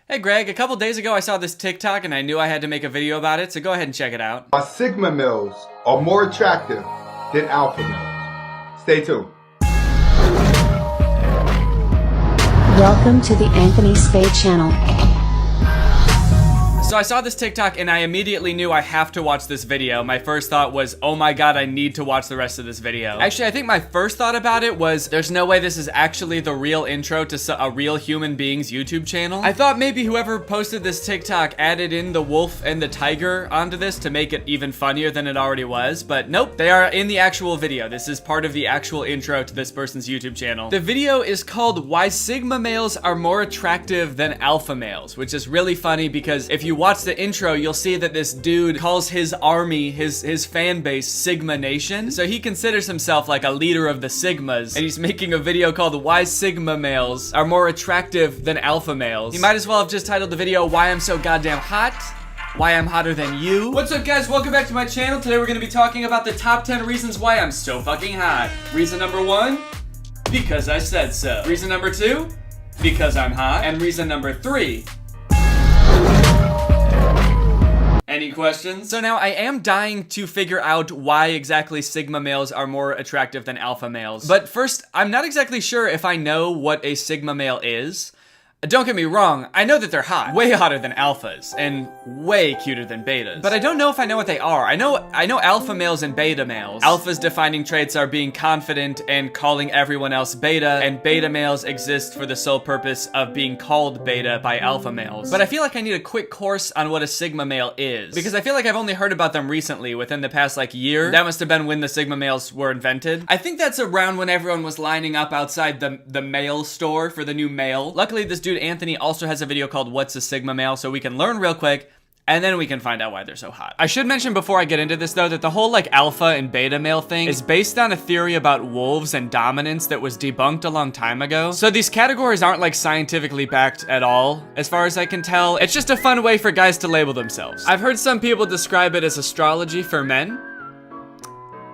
Hey Greg, a couple days ago I saw this TikTok and I knew I had to make a video about it, so go ahead and check it out. Why Sigma males are more attractive than alpha males. Stay tuned. Welcome to the Anthony Spade channel. So I saw this TikTok and I immediately knew I have to watch this video. My first thought was, oh my god, I need to watch the rest of this video. Actually, I think my first thought about it was, there's no way this is actually the real intro to a real human being's YouTube channel. I thought maybe whoever posted this TikTok added in the wolf and the tiger onto this to make it even funnier than it already was, but nope, they are in the actual video. This is part of the actual intro to this person's YouTube channel. The video is called Why Sigma Males Are More Attractive Than Alpha Males, which is really funny because if you watch the intro, you'll see that this dude calls his army, his fan base, Sigma Nation. So he considers himself like a leader of the Sigmas, and he's making a video called Why Sigma Males Are More Attractive Than Alpha Males. He might as well have just titled the video, Why I'm So Goddamn Hot. Why I'm hotter than you. What's up guys, welcome back to my channel. Today we're gonna be talking about the top 10 reasons why I'm so fucking hot. Reason number 1, because I said so. Reason number 2, because I'm hot. And reason number 3, any questions? So now I am dying to figure out why exactly Sigma males are more attractive than alpha males. But first, I'm not exactly sure if I know what a Sigma male is. Don't get me wrong, I know that they're hot. Way hotter than alphas, and way cuter than betas. But I don't know if I know what they are. I know alpha males and beta males. Alpha's defining traits are being confident and calling everyone else beta, and beta males exist for the sole purpose of being called beta by alpha males. But I feel like I need a quick course on what a Sigma male is, because I feel like I've only heard about them recently, within the past year. That must have been when the Sigma males were invented. I think that's around when everyone was lining up outside the male store for the new male. Luckily, this dude Anthony also has a video called What's a Sigma Male, so we can learn real quick and then we can find out why they're so hot. I should mention before I get into this though that the whole alpha and beta male thing is based on a theory about wolves and dominance that was debunked a long time ago. So these categories aren't scientifically backed at all, as far as I can tell. It's just a fun way for guys to label themselves. I've heard some people describe it as astrology for men.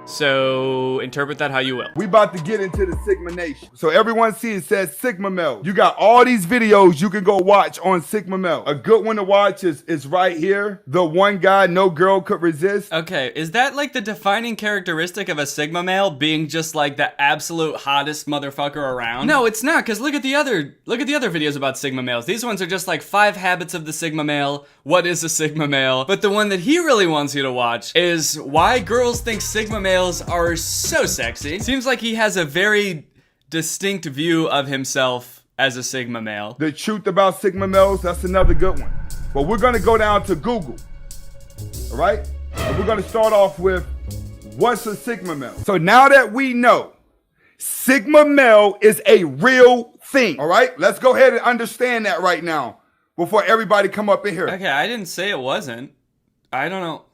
So interpret that how you will. We about to get into the Sigma Nation. So everyone see it says Sigma male. You got all these videos you can go watch on Sigma male. A good one to watch is right here. The one guy no girl could resist. Okay, is that the defining characteristic of a Sigma male, being just the absolute hottest motherfucker around? No, it's not, because look at the other videos about Sigma males. These ones are just 5 habits of the Sigma male, what is a Sigma male? But the one that he really wants you to watch is why girls think Sigma males are so sexy. Seems like he has a very distinct view of himself as a Sigma male. The truth about Sigma males, that's another good one. But we're gonna go down to Google, all right? And we're gonna start off with, what's a Sigma male? So now that we know Sigma male is a real thing, all right? Let's go ahead and understand that right now before everybody come up in here. Okay, I didn't say it wasn't. I don't know.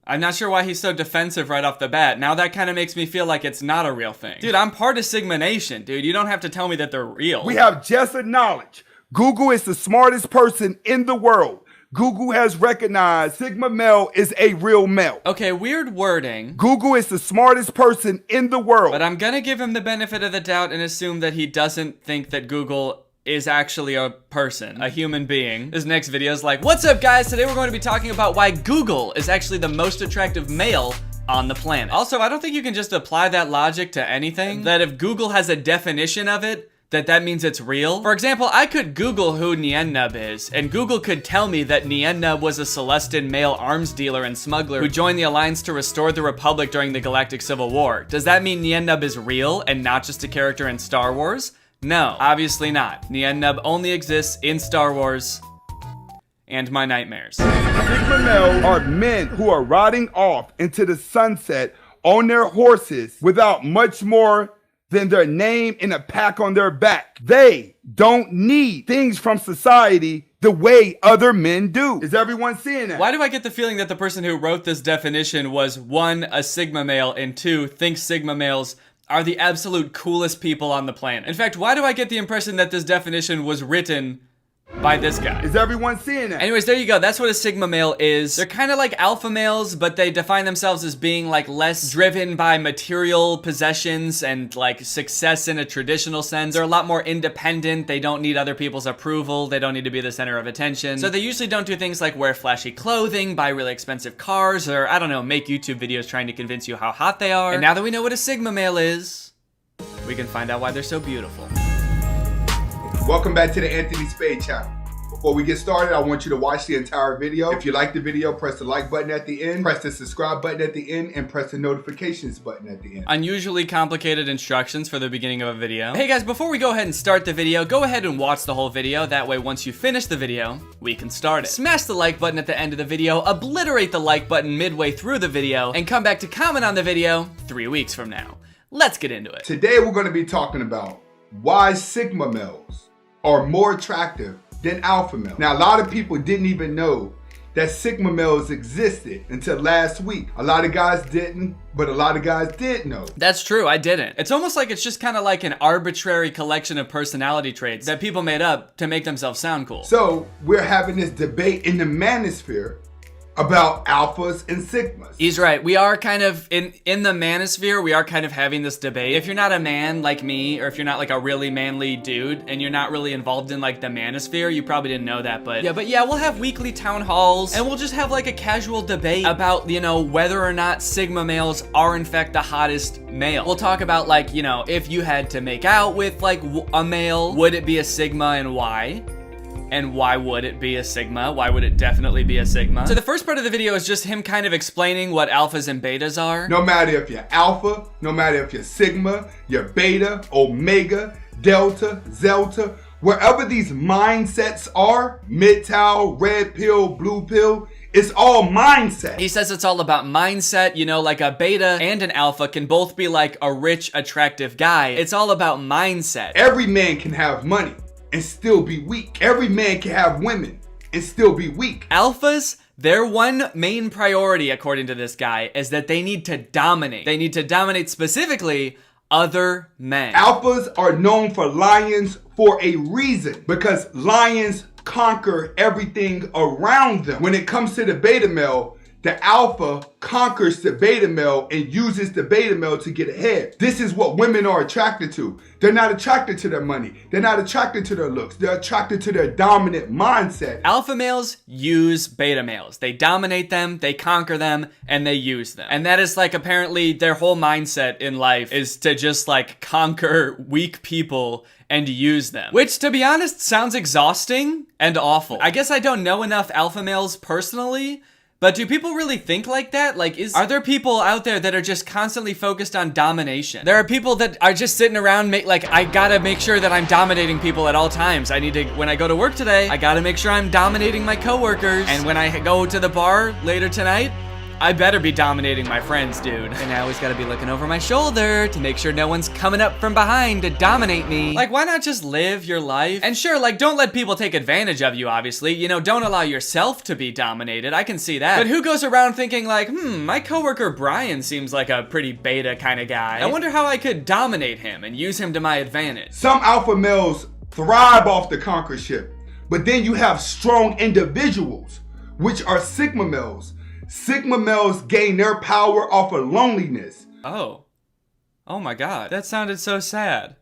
I'm not sure why he's so defensive right off the bat. Now that kind of makes me feel like it's not a real thing. Dude, I'm part of Sigma Nation, dude. You don't have to tell me that they're real. We have just a knowledge. Google is the smartest person in the world. Google has recognized Sigma male is a real male. Okay, weird wording. Google is the smartest person in the world. But I'm gonna give him the benefit of the doubt and assume that he doesn't think that Google is actually a person, a human being. This next video is what's up guys? Today we're going to be talking about why Google is actually the most attractive male on the planet. Also, I don't think you can just apply that logic to anything. That if Google has a definition of it, that means it's real. For example, I could Google who Niennub is, and Google could tell me that Niennub was a Celestin male arms dealer and smuggler who joined the Alliance to restore the Republic during the Galactic Civil War. Does that mean Niennub is real and not just a character in Star Wars? No, obviously not. Niennub only exists in Star Wars and my nightmares. Sigma male are men who are riding off into the sunset on their horses without much more than their name and a pack on their back. They don't need things from society the way other men do. Is everyone seeing that? Why do I get the feeling that the person who wrote this definition was 1, a Sigma male, and 2, thinks Sigma males are the absolute coolest people on the planet? In fact, why do I get the impression that this definition was written by this guy. Is everyone seeing that? Anyways, there you go. That's what a Sigma male is. They're kind of like alpha males, but they define themselves as being like less driven by material possessions and like success in a traditional sense. They're a lot more independent. They don't need other people's approval. They don't need to be the center of attention. So they usually don't do things like wear flashy clothing, buy really expensive cars, or I don't know, make YouTube videos trying to convince you how hot they are. And now that we know what a Sigma male is, we can find out why they're so beautiful. Welcome back to the Anthony Spade channel. Before we get started, I want you to watch the entire video. If you like the video, press the like button at the end, press the subscribe button at the end, and press the notifications button at the end. Unusually complicated instructions for the beginning of a video. Hey guys, before we go ahead and start the video, go ahead and watch the whole video. That way, once you finish the video, we can start it. Smash the like button at the end of the video, obliterate the like button midway through the video, and come back to comment on the video 3 weeks from now. Let's get into it. Today, we're going to be talking about why Sigma males are more attractive than alpha males. Now, a lot of people didn't even know that Sigma males existed until last week. A lot of guys didn't, but a lot of guys did know. That's true, I didn't. It's almost like it's just kind of like an arbitrary collection of personality traits that people made up to make themselves sound cool. So, we're having this debate in the manosphere about alphas and sigmas. He's right. We are kind of, in the manosphere, we are kind of having this debate. If you're not a man like me, or if you're not like a really manly dude, and you're not really involved in like the manosphere, you probably didn't know that, but yeah, we'll have weekly town halls, and we'll just have like a casual debate about, you know, whether or not Sigma males are in fact the hottest male. We'll talk about like, you know, if you had to make out with like a male, would it be a Sigma and why? And why would it be a Sigma? Why would it definitely be a Sigma? So the first part of the video is just him kind of explaining what alphas and betas are. No matter if you're alpha, no matter if you're sigma, you're beta, omega, delta, zelta, wherever these mindsets are, MGTOW, red pill, blue pill, it's all mindset. He says it's all about mindset, you know, like a beta and an alpha can both be like a rich, attractive guy. It's all about mindset. Every man can have money and still be weak. Every man can have women and still be weak. Alphas, their one main priority, according to this guy, is that they need to dominate. They need to dominate specifically other men. Alphas are known for lions for a reason, because lions conquer everything around them. When it comes to the beta male, the alpha conquers the beta male and uses the beta male to get ahead. This is what women are attracted to. They're not attracted to their money. They're not attracted to their looks. They're attracted to their dominant mindset. Alpha males use beta males. They dominate them, they conquer them, and they use them. And that is like apparently their whole mindset in life is to just like conquer weak people and use them. Which, to be honest, sounds exhausting and awful. I guess I don't know enough alpha males personally, but do people really think like that? Like, are there people out there that are just constantly focused on domination? There are people that are just sitting around, like, I gotta make sure that I'm dominating people at all times. I need to, when I go to work today, I gotta make sure I'm dominating my coworkers. And when I go to the bar later tonight, I better be dominating my friends, dude. And I always gotta be looking over my shoulder to make sure no one's coming up from behind to dominate me. Like, why not just live your life? And sure, like, don't let people take advantage of you, obviously. You know, don't allow yourself to be dominated. I can see that. But who goes around thinking like, my coworker Brian seems like a pretty beta kind of guy. I wonder how I could dominate him and use him to my advantage. Some alpha males thrive off the conquerorship, but then you have strong individuals, which are sigma males. Sigma males gain their power off of loneliness. Oh my god, that sounded so sad.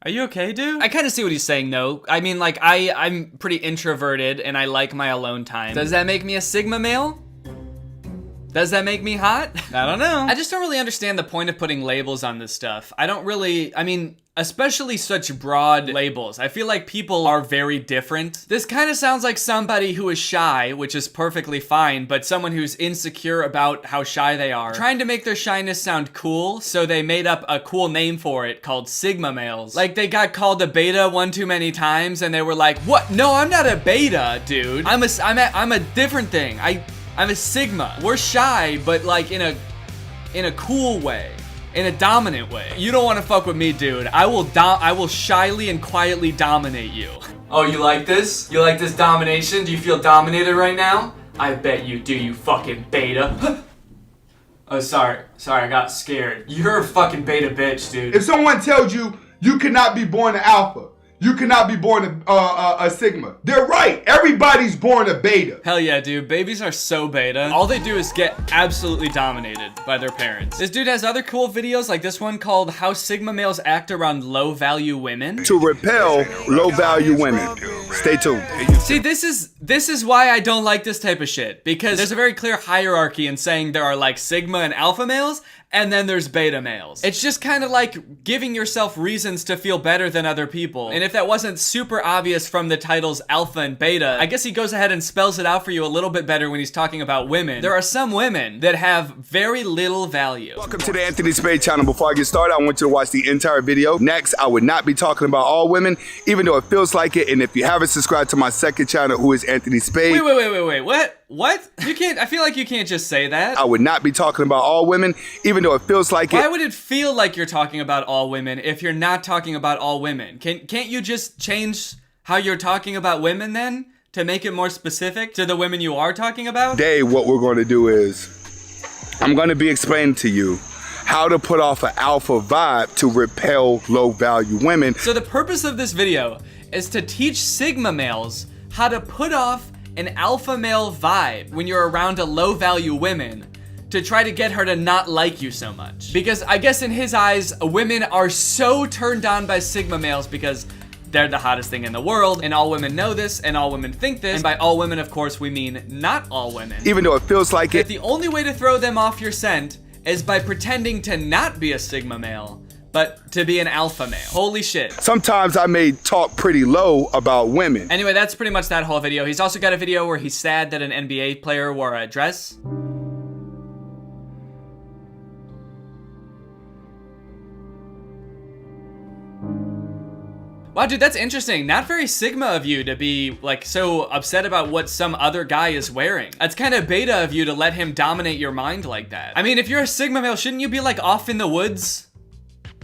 Are you okay, dude? I kind of see what he's saying, though. I mean, like, I'm pretty introverted and I like my alone time. Does that make me a Sigma male? Does that make me hot? I don't know. I just don't really understand the point of putting labels on this stuff. I mean, especially such broad labels. I feel like people are very different. This kind of sounds like somebody who is shy, which is perfectly fine, but someone who's insecure about how shy they are, trying to make their shyness sound cool, so they made up a cool name for it called Sigma males. Like, they got called a beta one too many times, and they were like, what? No, I'm not a beta, dude. I'm a different thing. I'm a Sigma. We're shy, but like in a cool way. In a dominant way. You don't want to fuck with me, dude. I will shyly and quietly dominate you. Oh, you like this? You like this domination? Do you feel dominated right now? I bet you do, you fucking beta. Oh, sorry, I got scared. You're a fucking beta bitch, dude. If someone tells you you cannot be born an alpha, you cannot be born a Sigma. They're right. Everybody's born a beta. Hell yeah, dude. Babies are so beta. All they do is get absolutely dominated by their parents. This dude has other cool videos like this one called How Sigma Males Act Around Low-Value Women. To repel low-value women. Stay tuned. See, this is why I don't like this type of shit. Because there's a very clear hierarchy in saying there are like Sigma and Alpha males, and then there's beta males. It's just kind of like giving yourself reasons to feel better than other people. And if that wasn't super obvious from the titles Alpha and Beta, I guess he goes ahead and spells it out for you a little bit better when he's talking about women. There are some women that have very little value. Welcome to the Anthony Spade channel. Before I get started, I want you to watch the entire video. Next, I would not be talking about all women, even though it feels like it. And if you haven't subscribed to my second channel, who is Anthony Spade. Wait, what? You can't, I feel like you can't just say that. I would not be talking about all women, even though it feels like it. Why would it feel like you're talking about all women if you're not talking about all women? Can't you just change how you're talking about women then to make it more specific to the women you are talking about? Today, what we're going to do is I'm going to be explaining to you how to put off an alpha vibe to repel low-value women. So the purpose of this video is to teach Sigma males how to put off an alpha male vibe when you're around a low-value woman to try to get her to not like you so much. Because I guess in his eyes, women are so turned on by Sigma males because they're the hottest thing in the world, and all women know this, and all women think this, and by all women, of course, we mean not all women. Even though it feels like it. The only way to throw them off your scent is by pretending to not be a Sigma male, but to be an alpha male. Holy shit. Sometimes I may talk pretty low about women. Anyway, that's pretty much that whole video. He's also got a video where he's sad that an NBA player wore a dress. Wow, dude, that's interesting. Not very Sigma of you to be, like, so upset about what some other guy is wearing. That's kind of beta of you to let him dominate your mind like that. I mean, if you're a Sigma male, shouldn't you be, like, off in the woods?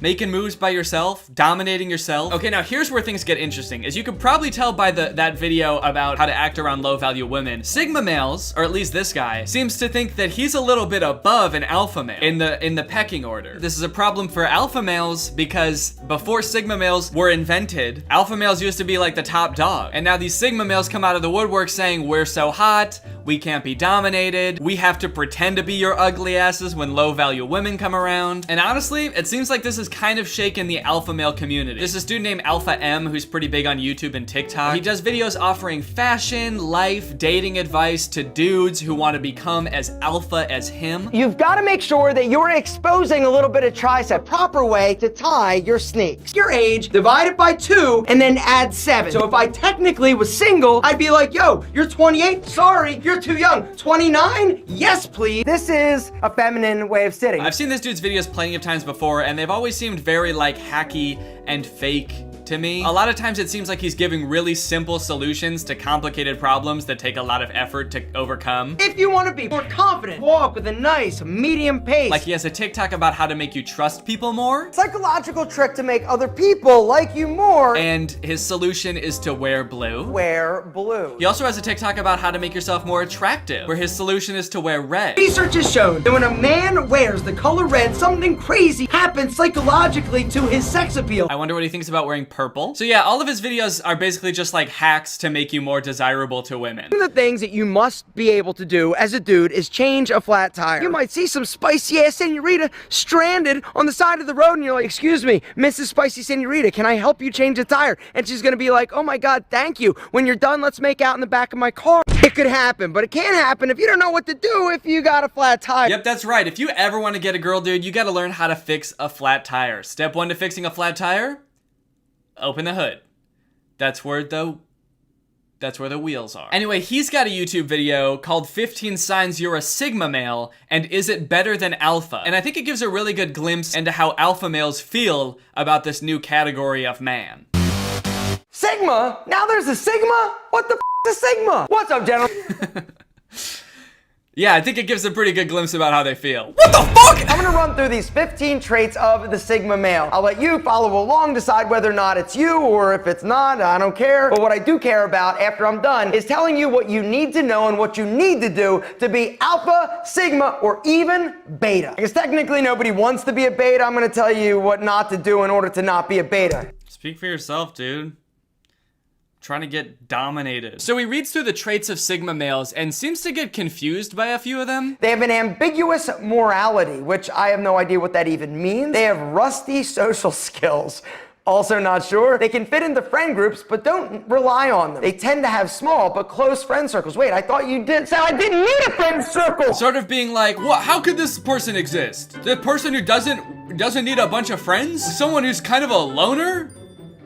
Making moves by yourself, dominating yourself. Okay, now here's where things get interesting. As you can probably tell by that video about how to act around low-value women, Sigma males, or at least this guy, seems to think that he's a little bit above an alpha male in the pecking order. This is a problem for alpha males because before Sigma males were invented, alpha males used to be like the top dog. And now these Sigma males come out of the woodwork saying, we're so hot, we can't be dominated, we have to pretend to be your ugly asses when low-value women come around. And honestly, it seems like this is kind of shaken the alpha male community. There's this dude named Alpha M who's pretty big on YouTube and TikTok. He does videos offering fashion, life, dating advice to dudes who want to become as alpha as him. You've got to make sure that you're exposing a little bit of tricep. Proper way to tie your sneaks. Your age, divide it by 2, and then add 7. So if I technically was single, I'd be like, yo, you're 28? Sorry, you're too young. 29? Yes, please. This is a feminine way of sitting. I've seen this dude's videos plenty of times before, and they've always seemed very like hacky and fake to me. A lot of times it seems like he's giving really simple solutions to complicated problems that take a lot of effort to overcome. If you want to be more confident, walk with a nice medium pace. Like he has a TikTok about how to make you trust people more. Psychological trick to make other people like you more. And his solution is to wear blue. Wear blue. He also has a TikTok about how to make yourself more attractive, where his solution is to wear red. Research has shown that when a man wears the color red, something crazy happens psychologically to his sex appeal. I wonder what he thinks about wearing purple. So yeah, all of his videos are basically just like hacks to make you more desirable to women. One of the things that you must be able to do as a dude is change a flat tire. You might see some spicy ass senorita stranded on the side of the road and you're like, excuse me, Mrs. Spicy Senorita, can I help you change a tire? And she's gonna be like, oh my God, thank you. When you're done, let's make out in the back of my car. It could happen, but it can't happen if you don't know what to do if you got a flat tire. Yep, that's right. If you ever want to get a girl, dude, you gotta learn how to fix a flat tire. Step 1 to fixing a flat tire? Open the hood. That's where the wheels are. Anyway, he's got a YouTube video called 15 Signs You're a Sigma Male and Is It Better Than Alpha? And I think it gives a really good glimpse into how alpha males feel about this new category of man. Sigma? Now there's a Sigma? What the f is a Sigma? What's up, gentlemen? Yeah, I think it gives a pretty good glimpse about how they feel. What the fuck? I'm gonna run through these 15 traits of the Sigma male. I'll let you follow along, decide whether or not it's you, or if it's not, I don't care. But what I do care about after I'm done is telling you what you need to know and what you need to do to be alpha, sigma, or even beta. Because technically nobody wants to be a beta. I'm gonna tell you what not to do in order to not be a beta. Speak for yourself, dude. trying to get dominated. So he reads through the traits of Sigma males and seems to get confused by a few of them. They have an ambiguous morality, which I have no idea what that even means. They have rusty social skills. Also not sure. They can fit into friend groups, but don't rely on them. They tend to have small but close friend circles. Wait, I thought you did. So I didn't need a friend circle. Sort of being like, what? How could this person exist? The person who doesn't need a bunch of friends? Someone who's kind of a loner?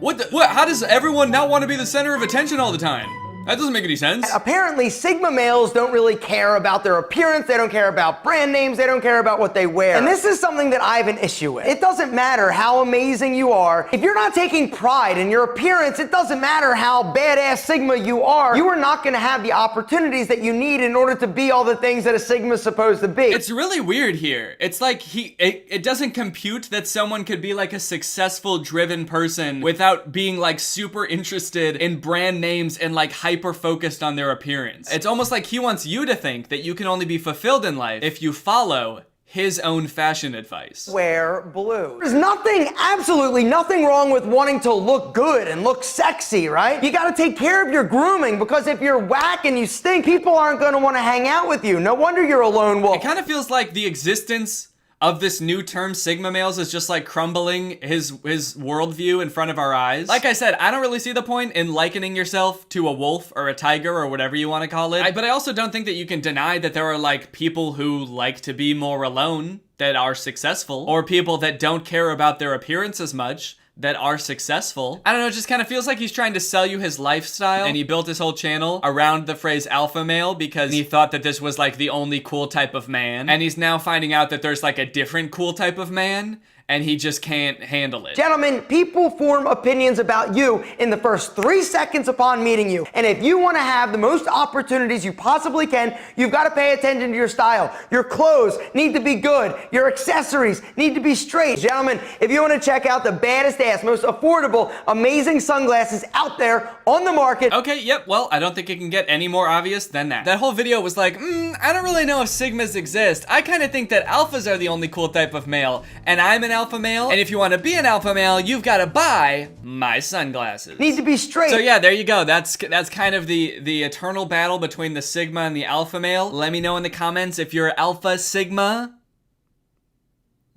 What? How does everyone not want to be the center of attention all the time? That doesn't make any sense. Apparently, Sigma males don't really care about their appearance. They don't care about brand names. They don't care about what they wear. And this is something that I have an issue with. It doesn't matter how amazing you are. If you're not taking pride in your appearance, it doesn't matter how badass Sigma you are not going to have the opportunities that you need in order to be all the things that a Sigma is supposed to be. It's really weird here. It's like it doesn't compute that someone could be like a successful, driven person without being like super interested in brand names and like hyper focused on their appearance. It's almost like he wants you to think that you can only be fulfilled in life if you follow his own fashion advice. Wear blue. There's absolutely nothing wrong with wanting to look good and look sexy, right? You gotta take care of your grooming, because if you're whack and you stink, people aren't gonna wanna hang out with you. No wonder you're a lone wolf. It kind of feels like the existence of this new term Sigma males is just like crumbling his worldview in front of our eyes. Like I said, I don't really see the point in likening yourself to a wolf or a tiger or whatever you want to call it. But I also don't think that you can deny that there are like people who like to be more alone that are successful, or people that don't care about their appearance as much that are successful. I don't know, it just kind of feels like he's trying to sell you his lifestyle, and he built his whole channel around the phrase alpha male because he thought that this was like the only cool type of man, and he's now finding out that there's like a different cool type of man, and he just can't handle it. Gentlemen, people form opinions about you in the first 3 seconds upon meeting you. And if you want to have the most opportunities you possibly can, you've got to pay attention to your style. Your clothes need to be good. Your accessories need to be straight. Gentlemen, if you want to check out the baddest ass, most affordable, amazing sunglasses out there on the market. Okay, yep, well, I don't think it can get any more obvious than that. That whole video was like, I don't really know if Sigmas exist. I kind of think that alphas are the only cool type of male, and I'm an alpha male, and if you want to be an alpha male, you've got to buy my sunglasses. Need to be straight. So yeah, there you go. That's kind of the eternal battle between the Sigma and the alpha male. Let me know in the comments if you're alpha, Sigma,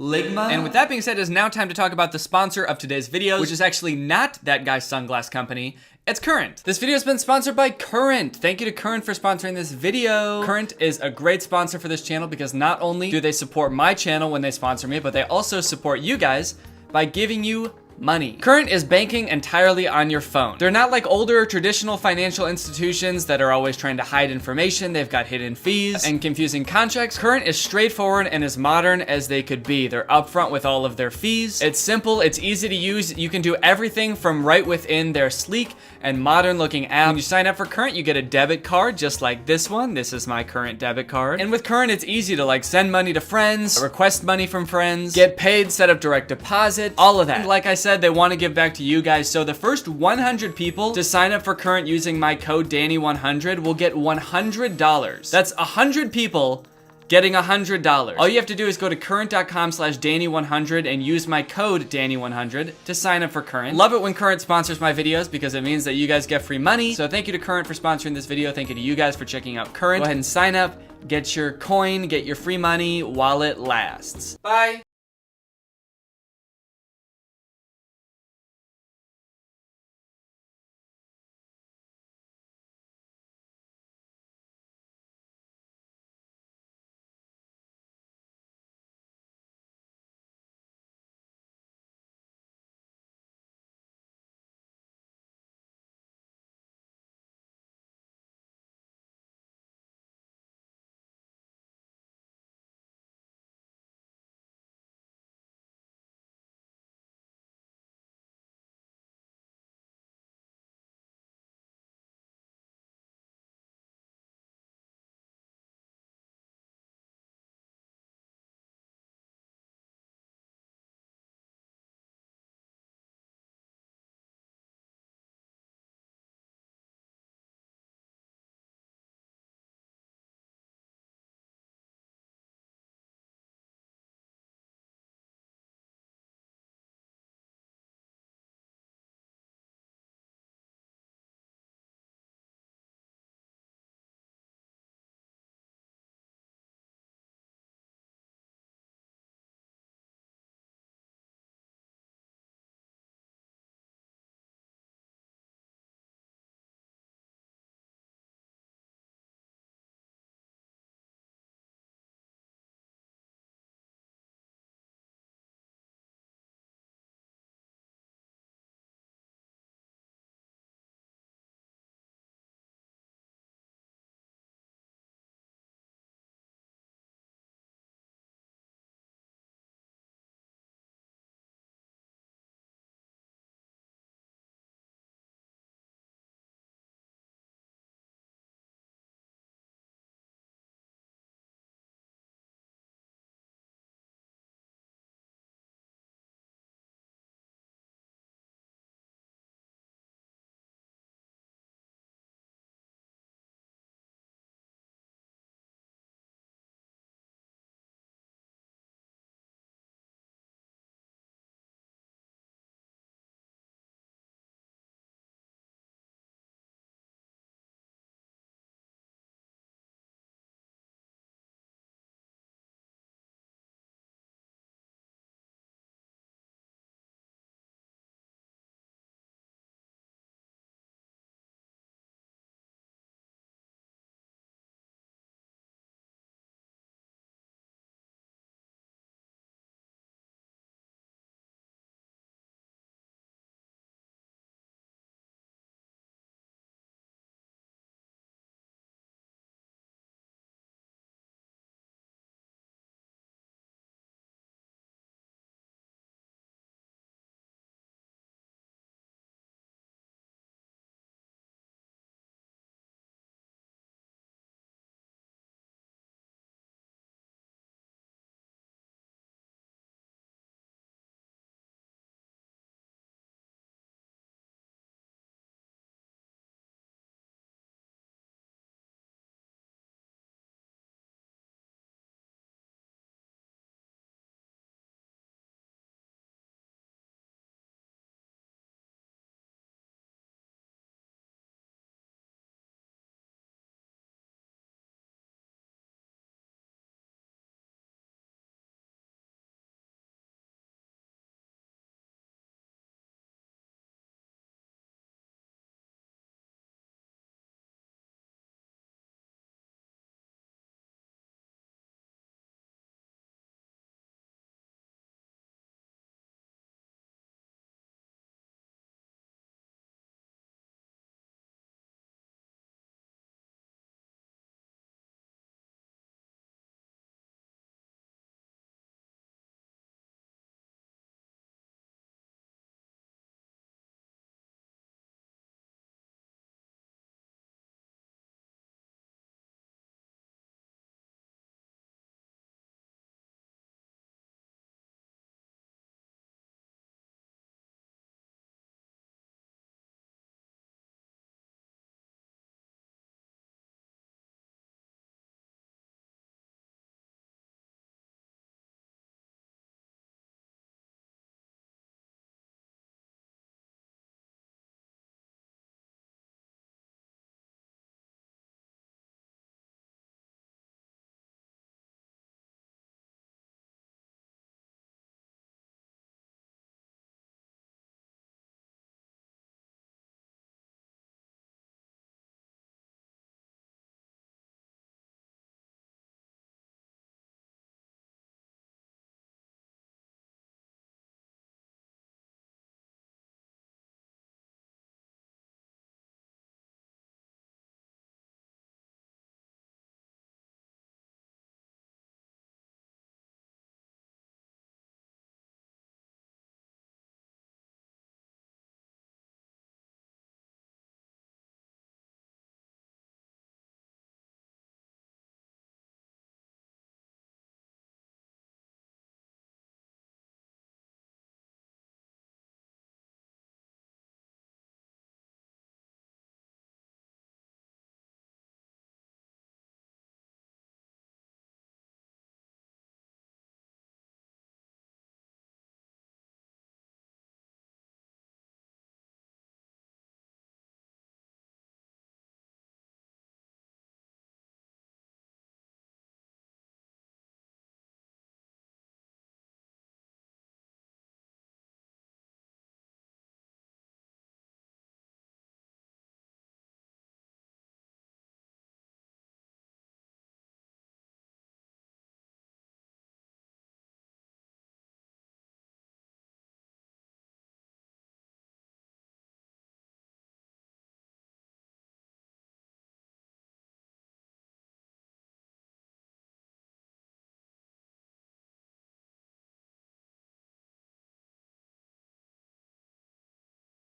Ligma. And with that being said, it is now time to talk about the sponsor of today's video, which is actually not that guy's sunglass company. It's Current. This video has been sponsored by Current. Thank you to Current for sponsoring this video. Current is a great sponsor for this channel because not only do they support my channel when they sponsor me, but they also support you guys by giving you money. Current is banking entirely on your phone. They're not like older traditional financial institutions that are always trying to hide information. They've got hidden fees and confusing contracts. Current is straightforward and as modern as they could be. They're upfront with all of their fees. It's simple, it's easy to use. You can do everything from right within their sleek and modern looking app. When you sign up for Current, you get a debit card just like this one. This is my Current debit card. And with Current, it's easy to like send money to friends, request money from friends, get paid, set up direct deposit, all of that. And like I said, they want to give back to you guys. So the first 100 people to sign up for Current using my code Danny100 will get $100. That's 100 people getting $100. All you have to do is go to current.com/Danny100 and use my code Danny100 to sign up for Current. Love it when Current sponsors my videos because it means that you guys get free money. So thank you to Current for sponsoring this video. Thank you to you guys for checking out Current. Go ahead and sign up, get your coin, get your free money while it lasts. Bye.